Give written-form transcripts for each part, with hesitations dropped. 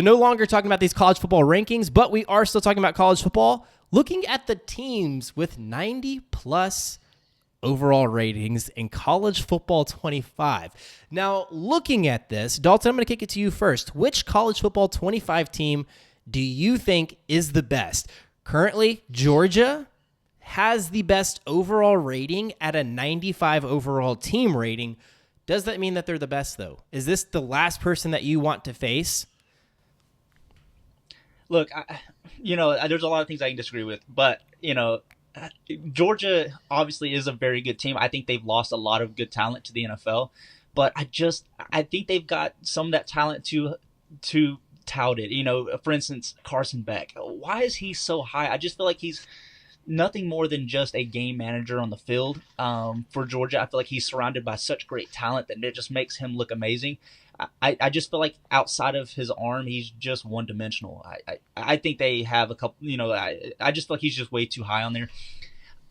No longer talking about these college football rankings, but we are still talking about college football, looking at the teams with 90 plus overall ratings in college football 25. Now, looking at this, Dalton, I'm going to kick it to you first. Which college football 25 team do you think is the best? Currently, Georgia has the best overall rating at a 95 overall team rating. Does that mean that they're the best, though? Is this the last person that you want to face? Look, there's a lot of things I can disagree with, but, Georgia obviously is a very good team. I think they've lost a lot of good talent to the NFL, but I think they've got some of that talent to tout it. For instance, Carson Beck. Why is he so high? I just feel like he's nothing more than just a game manager on the field. For Georgia, I feel like he's surrounded by such great talent that it just makes him look amazing. I just feel like outside of his arm, he's just one dimensional. I think they have a couple, I just feel like he's just way too high on there.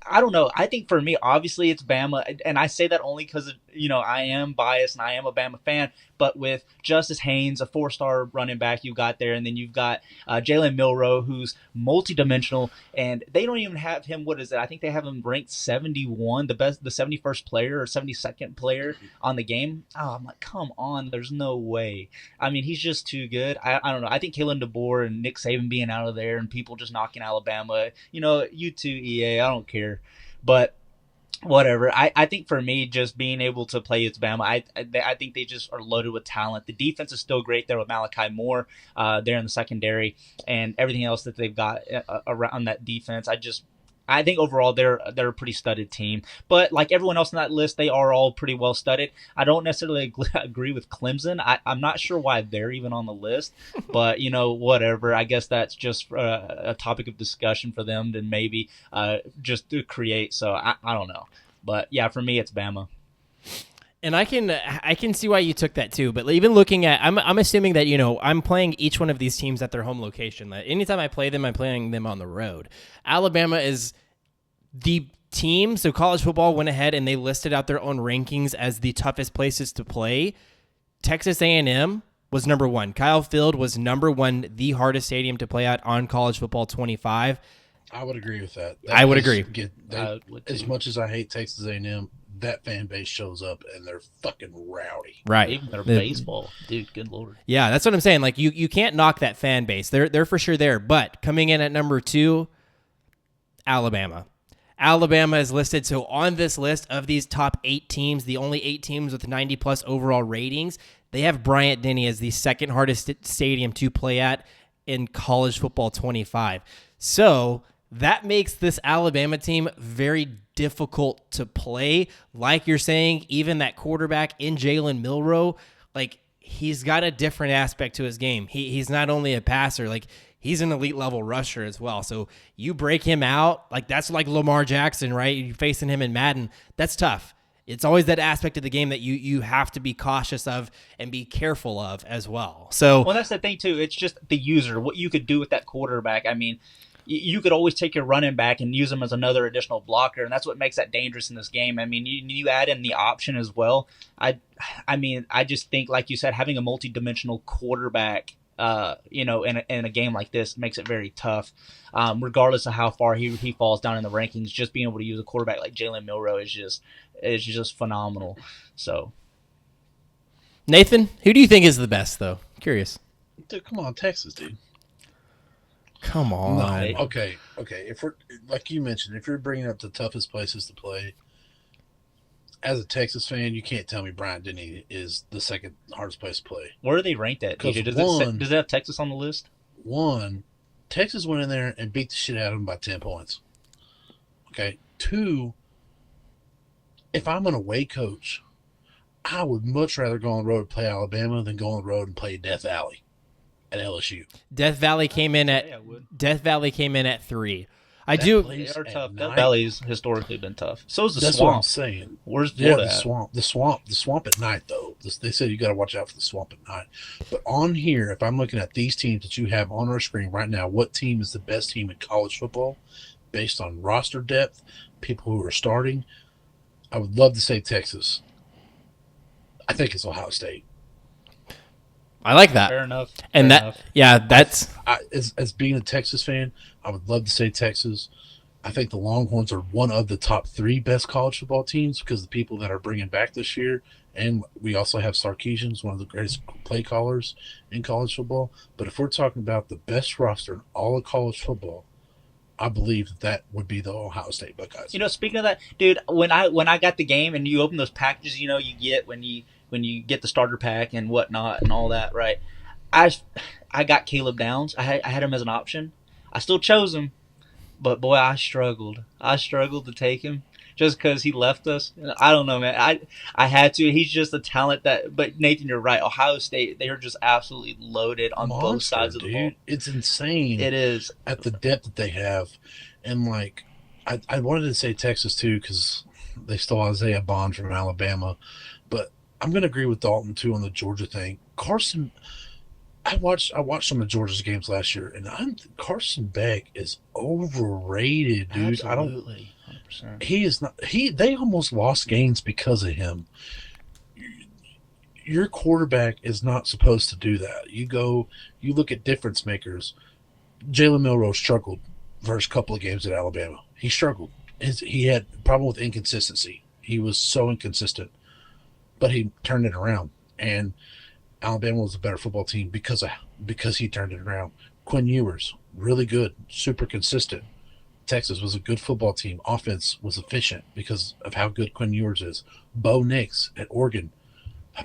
I don't know. I think for me, obviously it's Bama, and I say that only because I am biased and I am a Bama fan. But with Justice Haynes, a 4-star running back you got there, and then you've got Jalen Milroe, who's multidimensional, and they don't even have him. What is it? I think they have him ranked 71, the 71st player or 72nd player on the game. Oh, I'm like, come on, there's no way. I mean, he's just too good. I don't know. I think Kalen DeBoer and Nick Saban being out of there and people just knocking Alabama. You too, EA. I don't care. But whatever. I think for me, just being able to play as Bama, I think they just are loaded with talent. The defense is still great there with Malachi Moore there in the secondary and everything else that they've got around that defense. I think overall they're a pretty studded team. But like everyone else on that list, they are all pretty well studded. I don't necessarily agree with Clemson. I'm not sure why they're even on the list. But, whatever. I guess that's just a topic of discussion for them to maybe just to create. So I don't know. But, yeah, for me, it's Bama. And I can see why you took that too. But even looking at, I'm assuming that I'm playing each one of these teams at their home location. That anytime I play them, I'm playing them on the road. Alabama is the team. So college football went ahead and they listed out their own rankings as the toughest places to play. Texas A&M was number one. Kyle Field was number one, the hardest stadium to play at on college football 25. I would agree with that. I would agree. As much as I hate Texas A&M, that fan base shows up and they're fucking rowdy. Right. Even their baseball. Dude, good Lord. Yeah, that's what I'm saying. Like you can't knock that fan base. They're for sure there. But coming in at number 2, Alabama. Alabama is listed. So on this list of these top 8 teams, the only 8 teams with 90 plus overall ratings, they have Bryant Denny as the second hardest stadium to play at in college football 25. So that makes this Alabama team very difficult to play. Like you're saying, even that quarterback in Jalen Milroe, like he's got a different aspect to his game. He's not only a passer, like he's an elite level rusher as well. So you break him out, like that's like Lamar Jackson, right? You're facing him in Madden. That's tough. It's always that aspect of the game that you have to be cautious of and be careful of as well. So, well, that's the thing too. It's just the user, what you could do with that quarterback. I mean, you could always take your running back and use him as another additional blocker, and that's what makes that dangerous in this game. I mean, you add in the option as well. I just think, like you said, having a multi-dimensional quarterback, in a game like this makes it very tough. Regardless of how far he falls down in the rankings, just being able to use a quarterback like Jalen Milroe is just phenomenal. So, Nathan, who do you think is the best, though? Curious. Dude, come on, Texas, dude. Come on. No, okay. If we're like you mentioned, if you're bringing up the toughest places to play, as a Texas fan, you can't tell me Bryant Denny is the second hardest place to play. Where are they ranked at? Does it have Texas on the list? One, Texas went in there and beat the shit out of them by 10 points. Okay. 2, if I'm an away coach, I would much rather go on the road and play Alabama than go on the road and play Death Valley at LSU. Death Valley came in at 3. They are tough. Death Valley's historically been tough. So is the That's swamp. What I'm saying. Where's Florida? The swamp at night though. They said you got to watch out for the swamp at night. But on here, if I'm looking at these teams that you have on our screen right now, what team is the best team in college football based on roster depth, people who are starting? I would love to say Texas. I think it's Ohio State. I like that. Fair enough. And Fair that, enough. yeah, that's As being a Texas fan, I would love to say Texas. I think the Longhorns are one of the top 3 best college football teams because of the people that are bringing back this year. And we also have Sarkisian's one of the greatest play callers in college football. But if we're talking about the best roster in all of college football, I believe that would be the Ohio State Buckeyes. Speaking of that, dude, when I got the game and you open those packages, you get when you get the starter pack and whatnot and all that, right? I got Caleb Downs. I had him as an option. I still chose him, but boy, I struggled. I struggled to take him just because he left us. I don't know, man. I had to. He's just a talent that. But Nathan, you're right. Ohio State, they are just absolutely loaded on both sides of the ball. It's insane. It is at the depth that they have, and like I wanted to say Texas too because they stole Isaiah Bond from Alabama, but I'm going to agree with Dalton too on the Georgia thing. Carson. I watched some of Georgia's games last year, and Carson Beck is overrated, dude. absolutely 100%. He is not. They almost lost games because of him. Your quarterback is not supposed to do that. You look at difference makers. Jalen Milroe struggled first couple of games at Alabama. He struggled. He had a problem with inconsistency. He was so inconsistent, but he turned it around, and Alabama was a better football team because he turned it around. Quinn Ewers, really good, super consistent. Texas was a good football team. Offense was efficient because of how good Quinn Ewers is. Bo Nix at Oregon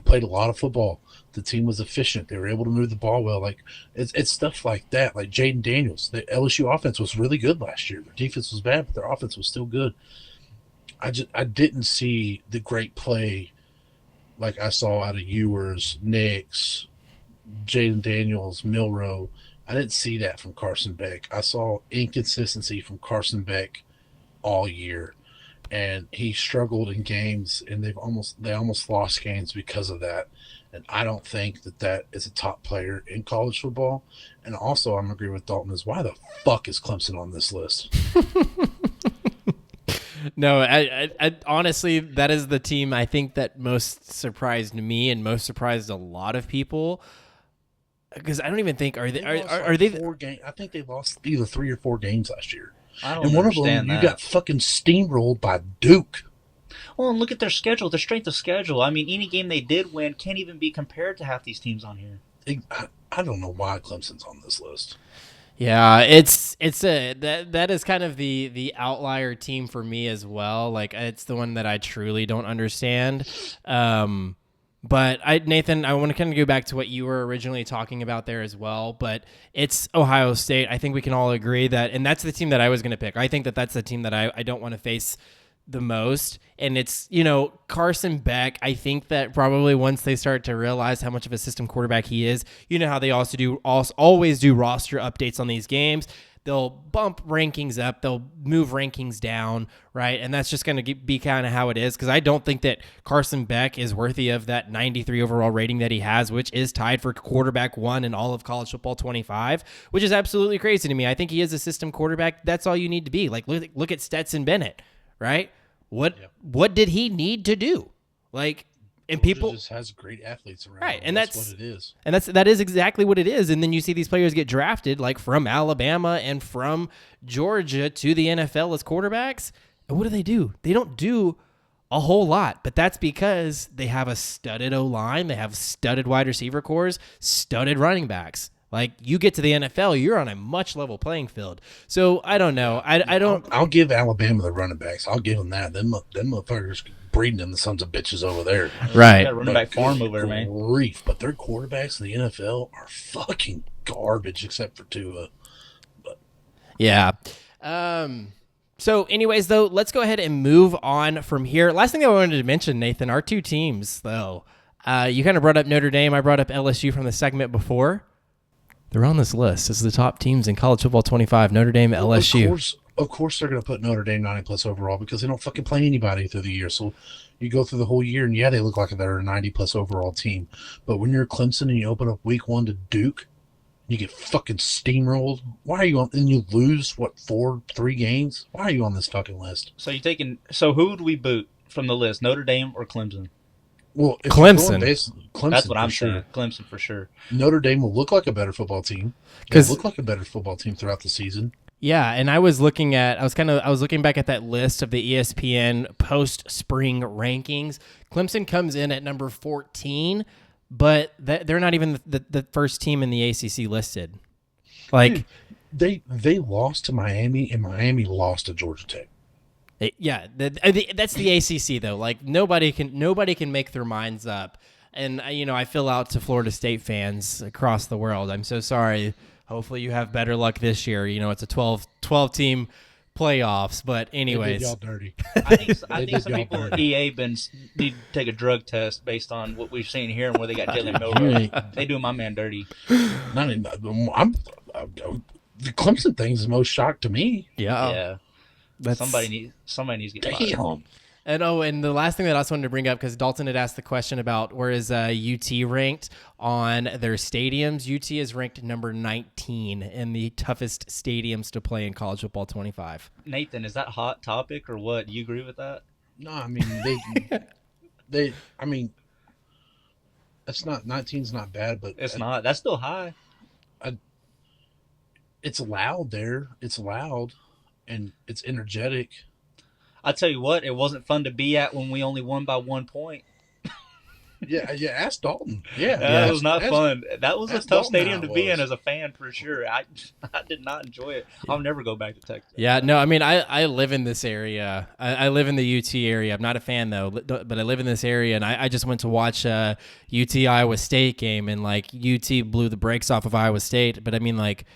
played a lot of football. The team was efficient. They were able to move the ball well. Like it's stuff like that. Like Jaden Daniels, the LSU offense was really good last year. Their defense was bad, but their offense was still good. I didn't see the great play like I saw out of Ewers, Nix, Jaden Daniels, Milroe. I didn't see that from Carson Beck. I saw inconsistency from Carson Beck all year, and he struggled in games, and they almost lost games because of that. And I don't think that is a top player in college football. And also, I'm agree with Dalton is why the fuck is Clemson on this list? No, I honestly, that is the team I think that most surprised me and most surprised a lot of people. Because I don't even think are they 4 games? I think they lost either 3 or 4 games last year. I don't And one of understand them, that. you got fucking steamrolled by Duke. Well, and look at their schedule, their strength of schedule. I mean, any game they did win can't even be compared to half these teams on here. I don't know why Clemson's on this list. Yeah, that is kind of the outlier team for me as well. Like it's the one that I truly don't understand. But Nathan, I want to kind of go back to what you were originally talking about there as well. But it's Ohio State. I think we can all agree that, and that's the team that I was going to pick. I think that that's the team that I don't want to face the most. And it's, Carson Beck. I think that probably once they start to realize how much of a system quarterback he is, how they always do roster updates on these games. They'll bump rankings up. They'll move rankings down, right? And that's just going to be kind of how it is because I don't think that Carson Beck is worthy of that 93 overall rating that he has, which is tied for quarterback 1 in all of college football 25, which is absolutely crazy to me. I think he is a system quarterback. That's all you need to be. Like, look at Stetson Bennett, right? What did he need to do? Like, and Georgia people just has great athletes around. right, them. and that's what it is. And that is exactly what it is. And then you see these players get drafted like from Alabama and from Georgia to the NFL as quarterbacks. And what do? They don't do a whole lot, but that's because they have a studded O-line, they have studded wide receiver cores, studded running backs. Like, you get to the NFL, you're on a much level playing field. So I don't know. I don't. I'll give Alabama the running backs. I'll give them that. Them motherfuckers breeding them the sons of bitches over there. Right. That running back farm over there, man. Grief, but their quarterbacks in the NFL are fucking garbage, except for Tua. Yeah. So anyways, though, let's go ahead and move on from here. Last thing I wanted to mention, Nathan, our 2 teams, though. You kind of brought up Notre Dame. I brought up LSU from the segment before. They're on this list as the top teams in college football 25, Notre Dame, LSU. Of course they're going to put Notre Dame 90+ overall because they don't fucking play anybody through the year. So you go through the whole year, and yeah, they look like they're a 90+ overall team. But when you're Clemson and you open up week 1 to Duke, you get fucking steamrolled. Why are you on? And you lose, 3 games? Why are you on this fucking list? So who would we boot from the list, Notre Dame or Clemson? Well, if Clemson. you're going Clemson, That's what I'm for sure. saying. Clemson for sure. Notre Dame will look like a better football team. They'll 'Cause- look like a better football team throughout the season. Yeah, and I was looking back at that list of the ESPN post spring rankings. Clemson comes in at number 14, but they're not even the first team in the ACC listed. Like, They lost to Miami, and Miami lost to Georgia Tech. that's the ACC though. Like nobody can make their minds up. And I feel out to Florida State fans across the world. I'm so sorry. Hopefully you have better luck this year. It's a 12 team playoffs, but They anyways, did y'all dirty. I think They some did people y'all at dirty. EA need to take a drug test based on what we've seen here and where they got Jalen You Milrow. ain't- They do my man dirty. Not even, the Clemson thing is the most shock to me. Yeah, that's somebody needs to get fired. Damn. And the last thing that I also wanted to bring up, because Dalton had asked the question about where is UT ranked on their stadiums. UT is ranked number 19 in the toughest stadiums to play in college football 25. Nathan, is that hot topic or what? Do you agree with that? No, I mean I mean, that's not 19's not bad, but It's not. That's still high. it's loud there. It's loud, and it's energetic. I tell you what, it wasn't fun to be at when we only won by 1 point. Yeah. Ask Dalton. Yeah, That was not ask- fun. That was a ask tough Dalton stadium how to it be in was. as a fan for sure. I did not enjoy it. I'll never go back to Texas. Yeah, no, I mean, I live in this area. I live in the UT area. I'm not a fan, though, but I live in this area, and I just went to watch a UT Iowa State game, and, like, UT blew the brakes off of Iowa State. But, I mean, like,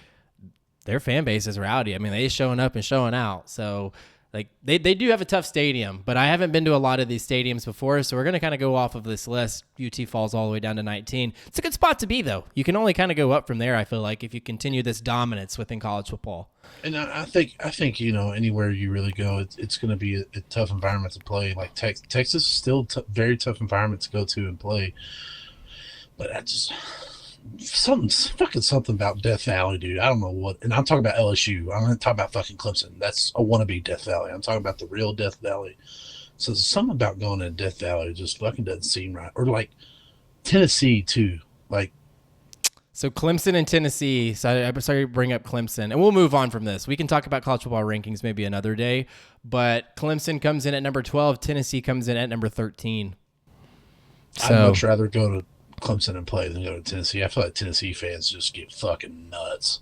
their fan base is rowdy. I mean, they showing up and showing out. So, like, they do have a tough stadium, but I haven't been to a lot of these stadiums before, so we're going to kind of go off of this list. UT falls all the way down to 19. It's a good spot to be, though. You can only kind of go up from there, I feel like, if you continue this dominance within college football. And I think anywhere you really go, it's going to be a tough environment to play. Like Texas is still very tough environment to go to and play. But I just something about Death Valley, dude. I don't know what. And I'm talking about LSU. I'm not talking about fucking Clemson. That's a wannabe Death Valley. I'm talking about the real Death Valley. So there's something about going to Death Valley that just fucking doesn't seem right. Or like Tennessee too. Like. So Clemson and Tennessee. So I'm sorry to bring up Clemson, and we'll move on from this. We can talk about college football rankings maybe another day. But Clemson comes in at number 12. Tennessee comes in at number 13. I'd much rather go to Clemson and play than go to Tennessee. I feel like Tennessee fans just get fucking nuts.